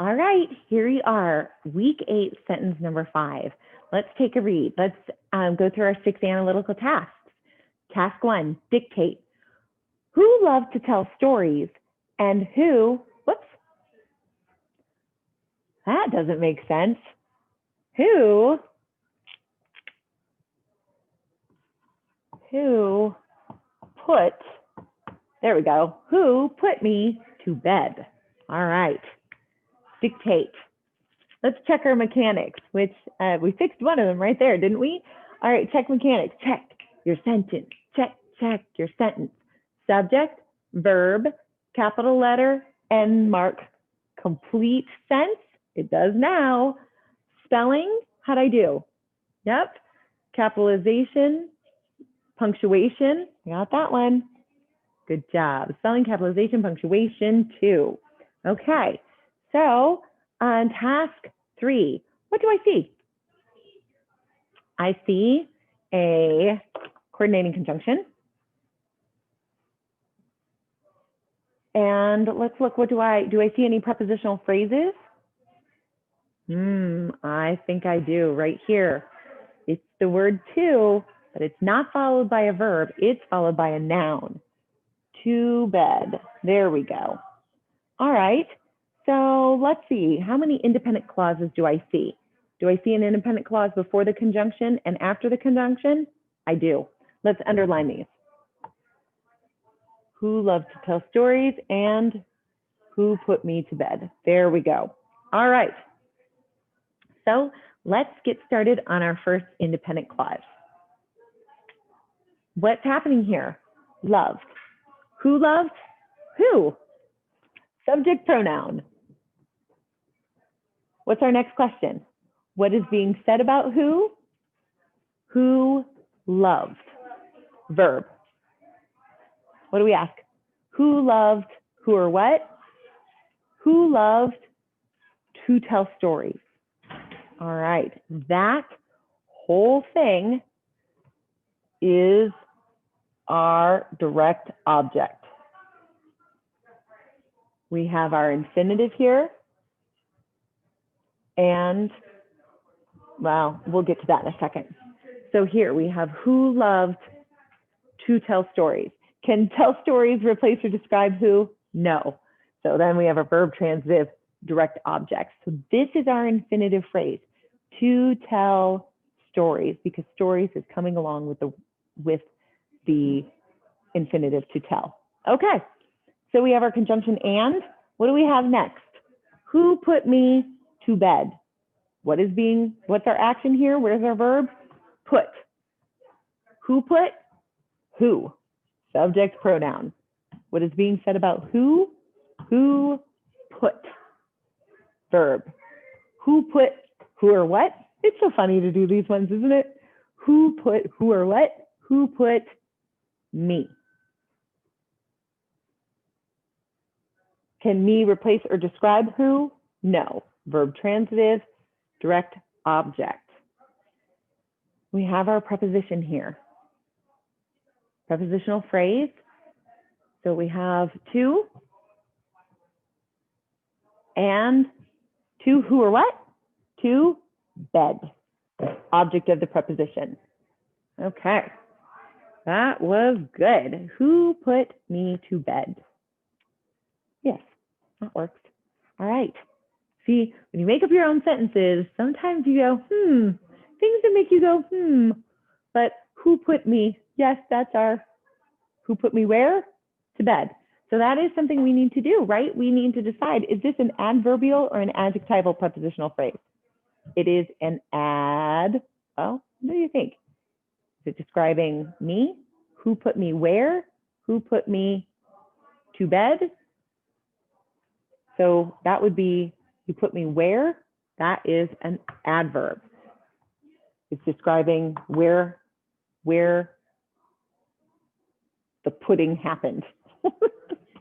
All right, here we are, week 8, sentence number 5. Let's take a read. Let's go through our 6 analytical tasks. Task 1, dictate. Who loves to tell stories and who, whoops, that doesn't make sense. Who put, there we go, who put me to bed? All right, dictate. Let's check our mechanics, which we fixed one of them right there, didn't we? All right, check mechanics. Check your sentence. Check your sentence. Subject, verb, capital letter, end mark. Complete sense. It does now. Spelling, how'd I do? Yep. Capitalization, punctuation. I got that one. Good job. Spelling, capitalization, punctuation, 2. Okay. So on task 3, what do I see? I see a coordinating conjunction. And let's look, what do I see any prepositional phrases? I think I do right here. It's the word to, but it's not followed by a verb. It's followed by a noun. To bed. There we go. All right. So let's see, how many independent clauses do I see? Do I see an independent clause before the conjunction and after the conjunction? I do. Let's underline these. Who loves to tell stories and who put me to bed? There we go. All right. So let's get started on our first independent clause. What's happening here? Loved. Who loved? Who? Subject pronoun. What's our next question? What is being said about who? Who loved? Verb. What do we ask? Who loved who or what? Who loved to tell stories? All right, that whole thing is our direct object. We have our infinitive here. And, well, we'll get to that in a second. So here we have who loved to tell stories. Can tell stories replace or describe who? No. So then we have a verb transitive direct object. So this is our infinitive phrase, to tell stories, because stories is coming along with the infinitive to tell. Okay, so we have our conjunction and. What do we have next? Who put me to bed? What's our action here? Where's our verb? Put. Who put? Who. Subject pronoun. What is being said about who? Who put. Verb. Who put who or what? It's so funny to do these ones, isn't it? Who put who or what? Who put me? Can me replace or describe who? No. Verb transitive, direct object. We have our preposition here. Prepositional phrase. So we have to and to who or what? To bed. Object of the preposition. Okay. That was good. Who put me to bed? Yes, that works. All right. See, when you make up your own sentences, sometimes you go, things that make you go, but who put me? Yes, that's our, who put me where? To bed. So that is something we need to do, right? We need to decide, is this an adverbial or an adjectival prepositional phrase? It is an well, what do you think? Is it describing me? Who put me where? Who put me to bed? So that would be, you put me where? That is an adverb. It's describing where the pudding happened.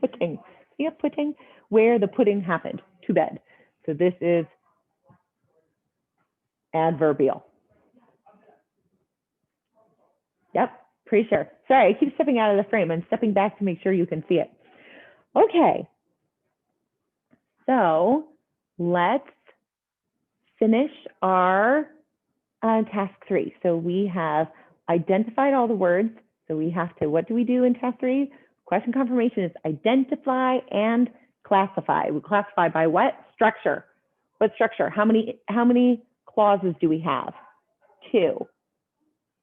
Putting, yeah, putting, where the pudding happened, to bed. So this is adverbial. Yep, pretty sure. Sorry, I keep stepping out of the frame. I'm stepping back to make sure you can see it. Okay. So let's finish our task 3. So we have identified all the words. So we have to, what do we do in task 3? Question confirmation is identify and classify. We classify by what? Structure. What structure? How many clauses do we have? 2.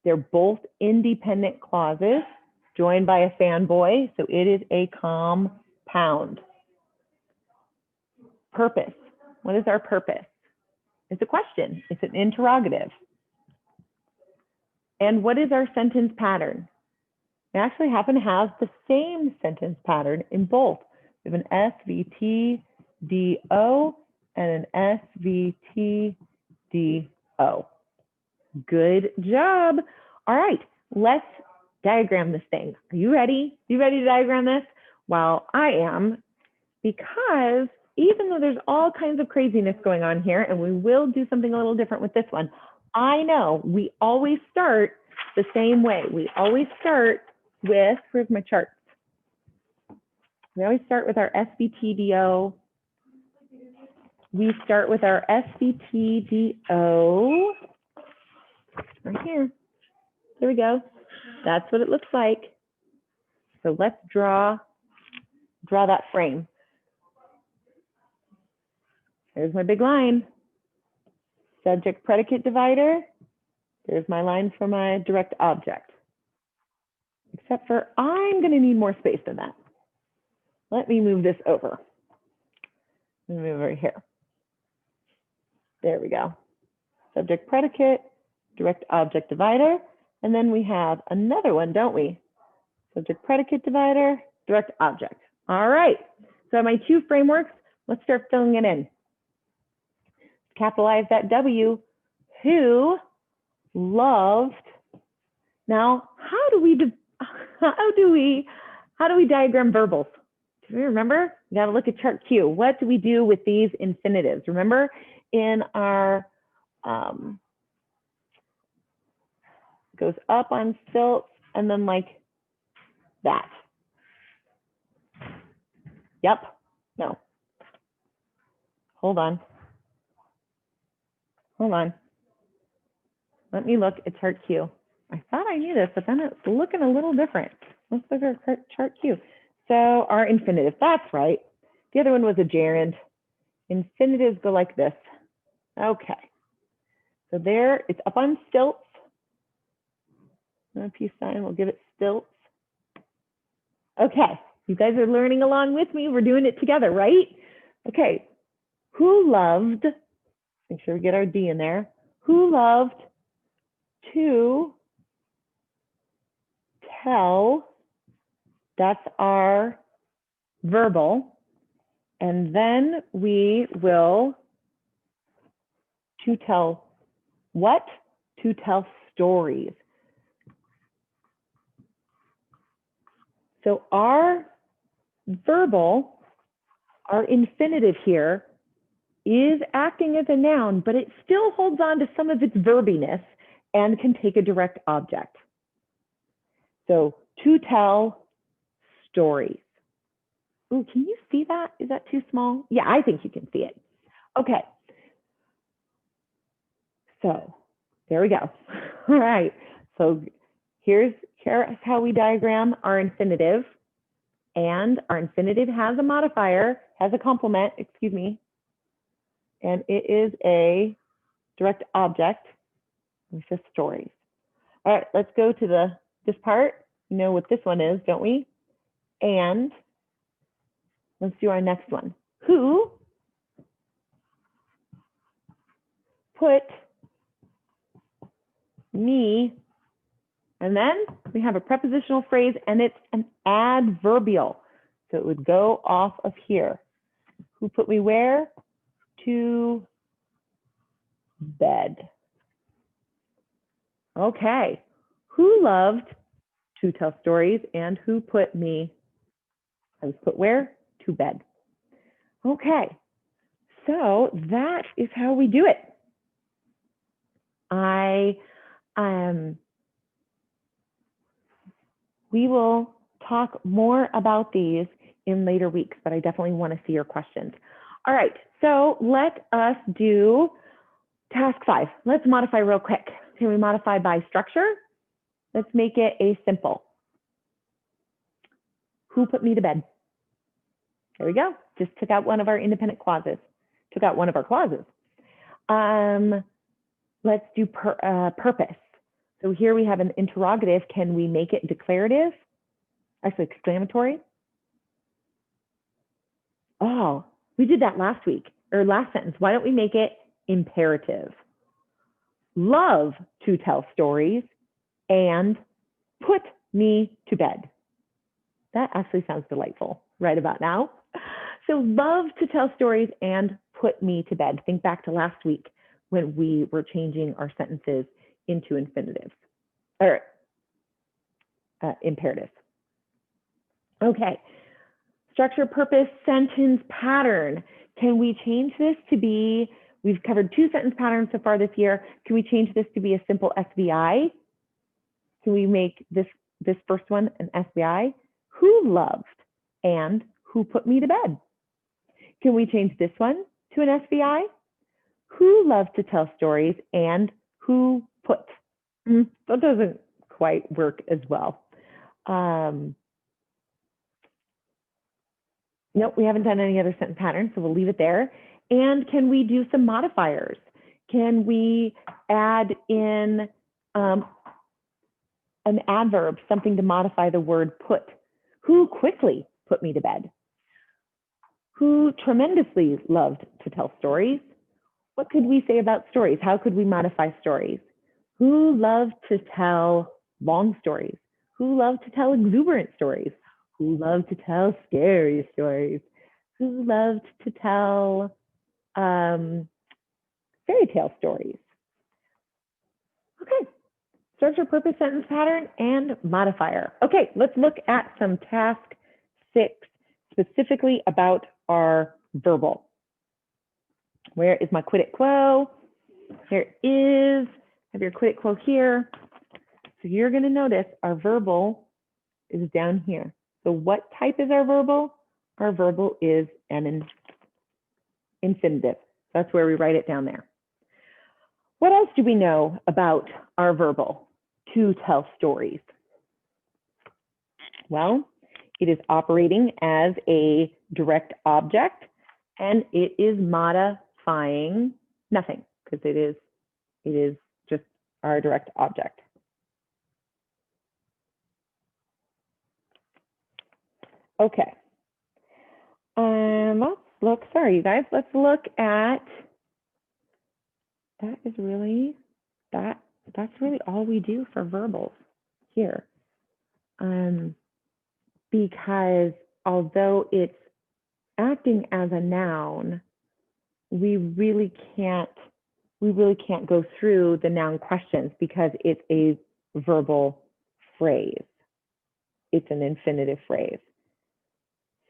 They're both independent clauses joined by a fanboy, so it is a compound. Purpose. What is our purpose? It's a question. It's an interrogative. And what is our sentence pattern? We actually happen to have the same sentence pattern in both. We have an SVTDO and an SVTDO. Good job. All right, let's diagram this thing. Are you ready? You ready to diagram this? Well, I am, because even though there's all kinds of craziness going on here, and we will do something a little different with this one, I know we always start the same way. We always start with, where's my chart? We always start with our SVTDO. We start with our SVTDO right here. There we go. That's what it looks like. So let's draw that frame. There's my big line. Subject predicate divider. There's my line for my direct object. Except for I'm going to need more space than that. Let me move this over. Let me move over here. There we go. Subject predicate, direct object divider. And then we have another one, don't we? Subject predicate divider, direct object. All right. So my 2 frameworks, let's start filling it in. Capitalize that W. Who loved. Now, how do we diagram verbals? Do you remember? You got to look at chart Q. What do we do with these infinitives? Remember in our goes up on stilts and then like that. Yep. No. Hold on. Let me look at chart Q. I thought I knew this, but then it's looking a little different. Let's look at chart Q. So our infinitive, that's right. The other one was a gerund. Infinitives go like this. Okay. So there, it's up on stilts. No peace sign, we'll give it stilts. Okay, you guys are learning along with me. We're doing it together, right? Okay, who loved, make sure we get our D in there. Who loved to tell, that's our verbal. And then we will, to tell what? To tell stories. So our verbal, our infinitive here, is acting as a noun, but it still holds on to some of its verbiness and can take a direct object. So to tell stories. Ooh, can you see that? Is that too small? Yeah, I think you can see it. Okay. So there we go. All right. So here's how we diagram our infinitive. And our infinitive has a modifier, has a complement, excuse me. And it is a direct object. It says stories. All right, let's go to this part. You know what this one is, don't we? And let's do our next one. Who put me, and then we have a prepositional phrase, and it's an adverbial. So it would go off of here. Who put me where? To bed. Okay. Who loved to tell stories, and who put me, I was put where? To bed. Okay. So that is how we do it. We will talk more about these in later weeks, but I definitely want to see your questions. All right, so let us do task 5. Let's modify real quick. Can we modify by structure? Let's make it a simple. Who put me to bed? There we go. Just took out one of our independent clauses. Took out one of our clauses. Let's do purpose. So here we have an interrogative. Can we make it declarative? Actually, exclamatory. Oh, we did that last week, or last sentence. Why don't we make it imperative? Love to tell stories and put me to bed. That actually sounds delightful right about now. So love to tell stories and put me to bed. Think back to last week when we were changing our sentences into infinitives or imperatives. Okay, structure, purpose, sentence pattern. Can we change this to be, we've covered 2 sentence patterns so far this year. Can we change this to be a simple SVI? Can we make this first one an SVI? Who loved and who put me to bed? Can we change this one to an SVI? Who loved to tell stories and who put? That doesn't quite work as well. Nope, we haven't done any other sentence patterns, so we'll leave it there. And can we do some modifiers? Can we add in an adverb, something to modify the word put? Who quickly put me to bed? Who tremendously loved to tell stories? What could we say about stories? How could we modify stories? Who loved to tell long stories? Who loved to tell exuberant stories? Who loved to tell scary stories? Who loved to tell fairy tale stories? Okay, structure, purpose, sentence pattern, and modifier. Okay, let's look at some task 6, specifically about our verbal. Where is my quid it quo? Here it is. Have your quid it quo here. So you're going to notice our verbal is down here. So what type is our verbal? Our verbal is an infinitive. That's where we write it down there. What else do we know about our verbal? To tell stories. Well, it is operating as a direct object, and it is modifying nothing because it is just our direct object. Okay. Let's look, sorry, you guys, let's look at, that's really all we do for verbals here. Because although it's acting as a noun, we really can't go through the noun questions because it's a verbal phrase. It's an infinitive phrase.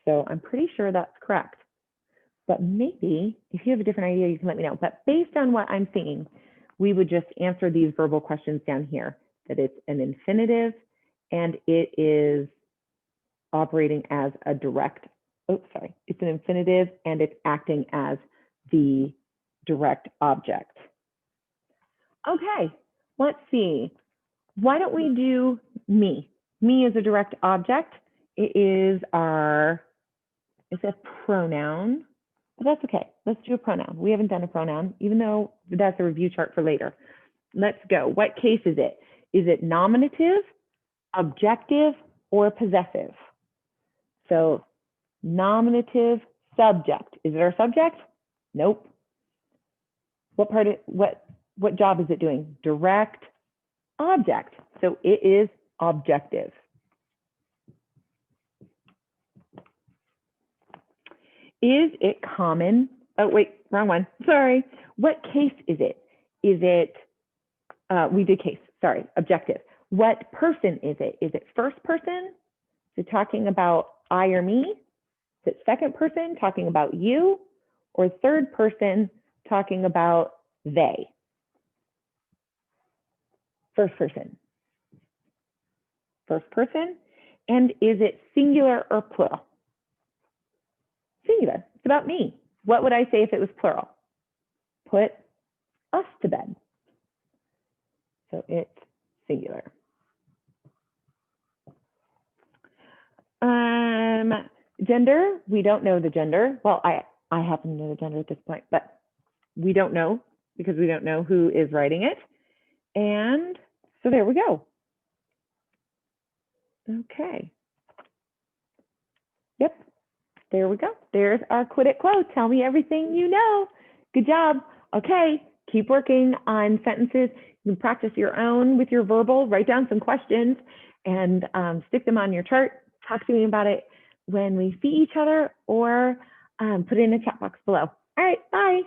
So I'm pretty sure that's correct. But maybe if you have a different idea, you can let me know. But based on what I'm seeing, we would just answer these verbal questions down here, that it's an infinitive and it is operating as a direct, it's an infinitive and it's acting as the direct object. Okay, let's see. Why don't we do me? Me is a direct object. It is it's a pronoun, but that's okay. Let's do a pronoun. We haven't done a pronoun, even though that's a review chart for later. Let's go. What case is it? Is it nominative, objective, or possessive? So nominative, subject. Is it our subject? Nope. What job is it doing? Direct object. So it is objective. Is it common? Oh, wait, wrong one. Sorry. What case is it? Is it, we did case, sorry, objective. What person is it? Is it first person? Is it talking about I or me? Is it second person talking about you? Or third person talking about they? First person. First person. And is it singular or plural? Singular. It's about me. What would I say if it was plural? Put us to bed. So it's singular. Gender, we don't know the gender. Well, I happen to know the gender at this point, but we don't know because we don't know who is writing it. And so there we go. Okay. Yep, there we go. There's our quit it quote. Tell me everything you know. Good job. Okay, keep working on sentences. You can practice your own with your verbal, write down some questions and stick them on your chart. Talk to me about it when we see each other or put it in a chat box below. All right, bye.